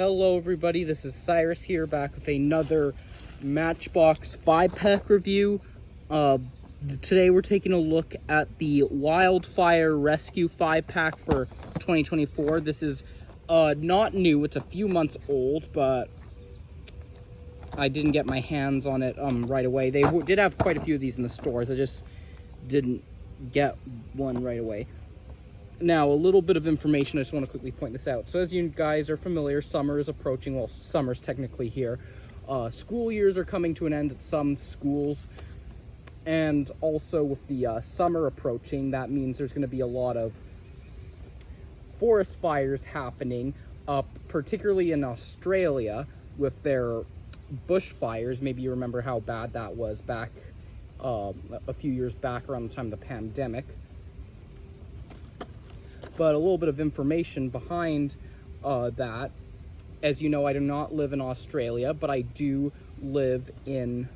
Hello everybody, this is Cyrus here, back with another Matchbox 5-pack review. Today we're taking a look at the Wildfire Rescue 5-pack for 2024. This is not new, it's a few months old, but I didn't get my hands on it right away. They did have quite a few of these in the stores, I just didn't get one right away. Now, a little bit of information, I just want to quickly point this out. So as you guys are familiar, summer is approaching. Well, summer's technically here. School years are coming to an end at some schools. And also with the summer approaching, that means there's going to be a lot of forest fires happening, particularly in Australia with their bushfires. Maybe you remember how bad that was back a few years back around the time of the pandemic. But a little bit of information behind that. As you know, I do not live in Australia, but I do live in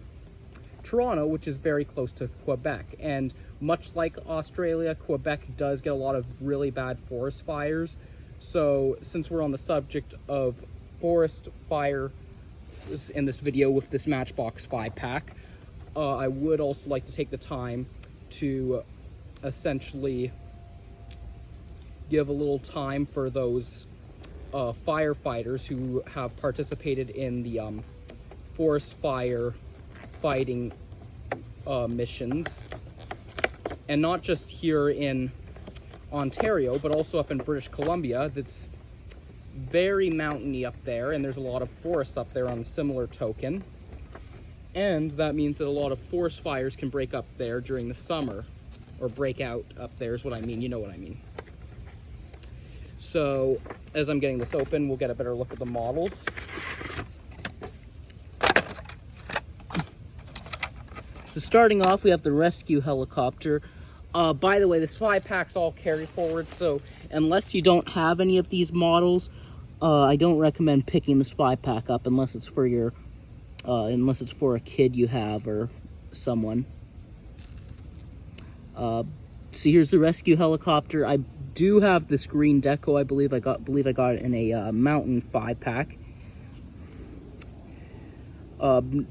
Toronto, which is very close to Quebec. And much like Australia, Quebec does get a lot of really bad forest fires. So since we're on the subject of forest fire in this video with this Matchbox 5-pack, I would also like to take the time to essentially give a little time for those firefighters who have participated in the forest fire fighting missions, and not just here in Ontario, but also up in British Columbia. That's very mountainy up there, and there's a lot of forest up there on a similar token, and that means that a lot of forest fires can break up there during the summer, or break out up there is what I mean, you know what I mean. So, as I'm getting this open, we'll get a better look at the models. So starting off, we have the rescue helicopter. By the way, this 5-pack's all carry forward, so unless you don't have any of these models, I don't recommend picking this 5-pack up unless it's for your, unless it's for a kid you have or someone. So here's the rescue helicopter. I do have this green deco. I believe I got it in a mountain 5-pack.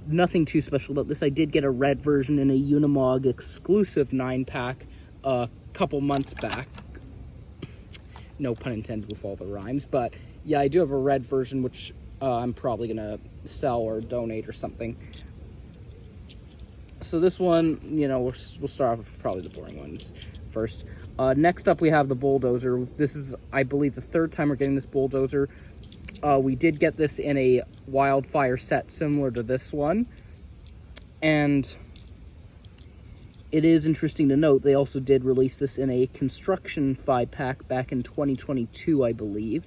Nothing too special about this. I did get a red version in a Unimog exclusive 9-pack a couple months back. No pun intended with all the rhymes, but yeah, I do have a red version which I'm probably gonna sell or donate or something. So this one, you know, we'll start off with probably the boring ones first. Next up, we have the bulldozer. This is, I believe, the third time we're getting this bulldozer. We did get this in a wildfire set similar to this one. And it is interesting to note, they also did release this in a construction 5-pack back in 2022, I believe.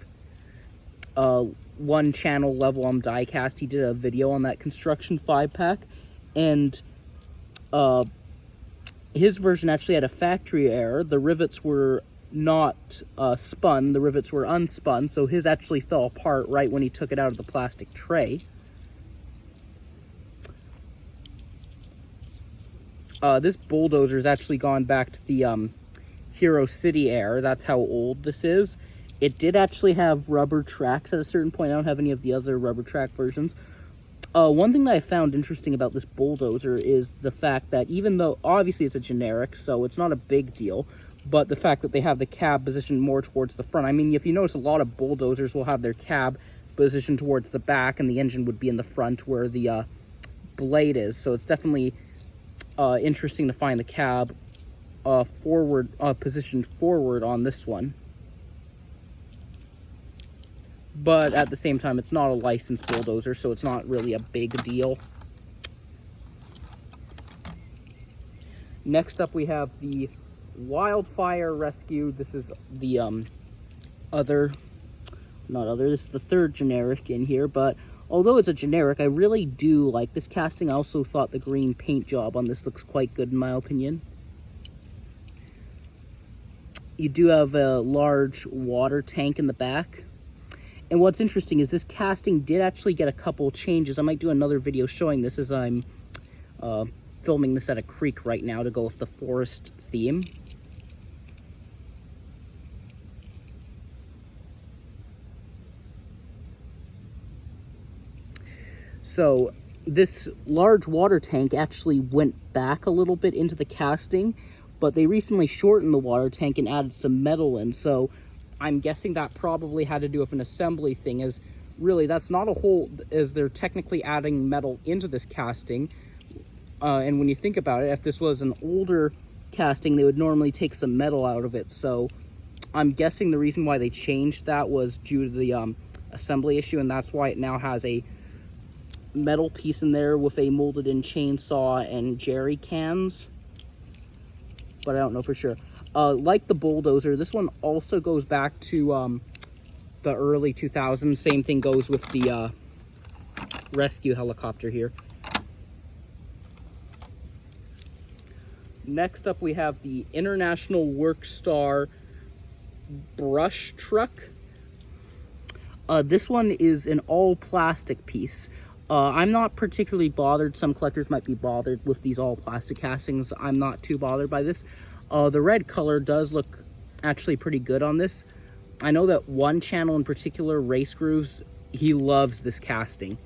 One channel, Level Diecast, he did a video on that construction 5-pack. And his version actually had a factory error. The rivets were not spun, the rivets were unspun, so his actually fell apart right when he took it out of the plastic tray. This bulldozer's actually gone back to the Hero City era. That's how old this is. It did actually have rubber tracks at a certain point. I don't have any of the other rubber track versions. One thing that I found interesting about this bulldozer is the fact that even though, obviously it's a generic, so it's not a big deal, but the fact that they have the cab positioned more towards the front. I mean, if you notice, a lot of bulldozers will have their cab positioned towards the back, and the engine would be in the front where the blade is. So it's definitely interesting to find the cab positioned forward on this one. But at the same time, it's not a licensed bulldozer, so it's not really a big deal. Next up, we have the Wildfire Rescue. This is the this is the third generic in here, but although it's a generic, I really do like this casting. I also thought the green paint job on this looks quite good in my opinion. You do have a large water tank in the back. And what's interesting is this casting did actually get a couple changes. I might do another video showing this as I'm filming this at a creek right now to go with the forest theme. So this large water tank actually went back a little bit into the casting, but they recently shortened the water tank and added some metal in. So I'm guessing that probably had to do with an assembly thing, as really that's not a hole, as they're technically adding metal into this casting. And when you think about it, if this was an older casting, they would normally take some metal out of it. So I'm guessing the reason why they changed that was due to the assembly issue, and that's why it now has a metal piece in there with a molded in chainsaw and jerry cans, but I don't know for sure. Like the bulldozer, this one also goes back to the early 2000s. Same thing goes with the rescue helicopter here. Next up we have the International Workstar brush truck. This one is an all plastic piece. I'm not particularly bothered. Some collectors might be bothered with these all plastic castings. I'm not too bothered by this. The red color does look actually pretty good on this. I know that one channel in particular, Race Grooves, he loves this casting.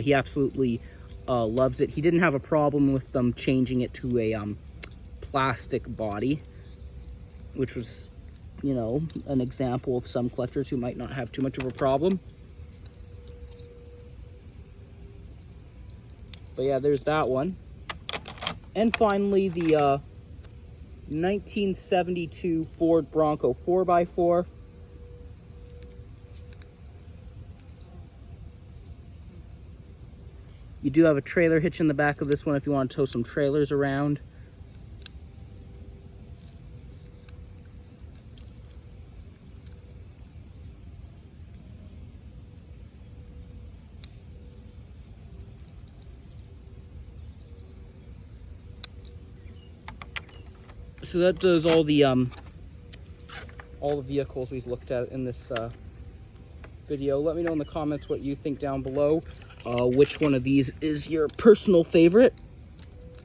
He absolutely loves it. He didn't have a problem with them changing it to a plastic body, which was, you know, an example of some collectors who might not have too much of a problem. But yeah, there's that one. And finally, the 1972 Ford Bronco 4x4. You do have a trailer hitch in the back of this one if you want to tow some trailers around. So that does all the vehicles we've looked at in this video. Let me know in the comments what you think down below. Which one of these is your personal favorite?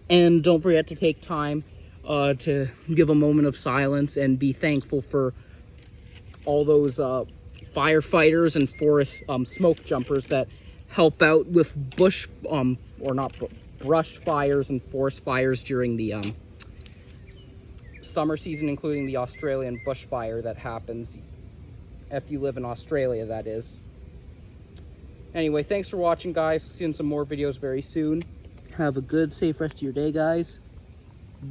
And don't forget to take time to give a moment of silence and be thankful for all those firefighters and forest smoke jumpers that help out with brush fires and forest fires during the summer season, including the Australian bushfire that happens if you live in Australia, that is. Anyway, thanks for watching, guys. See you in some more videos very soon. Have a good, safe rest of your day, guys.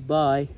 Bye.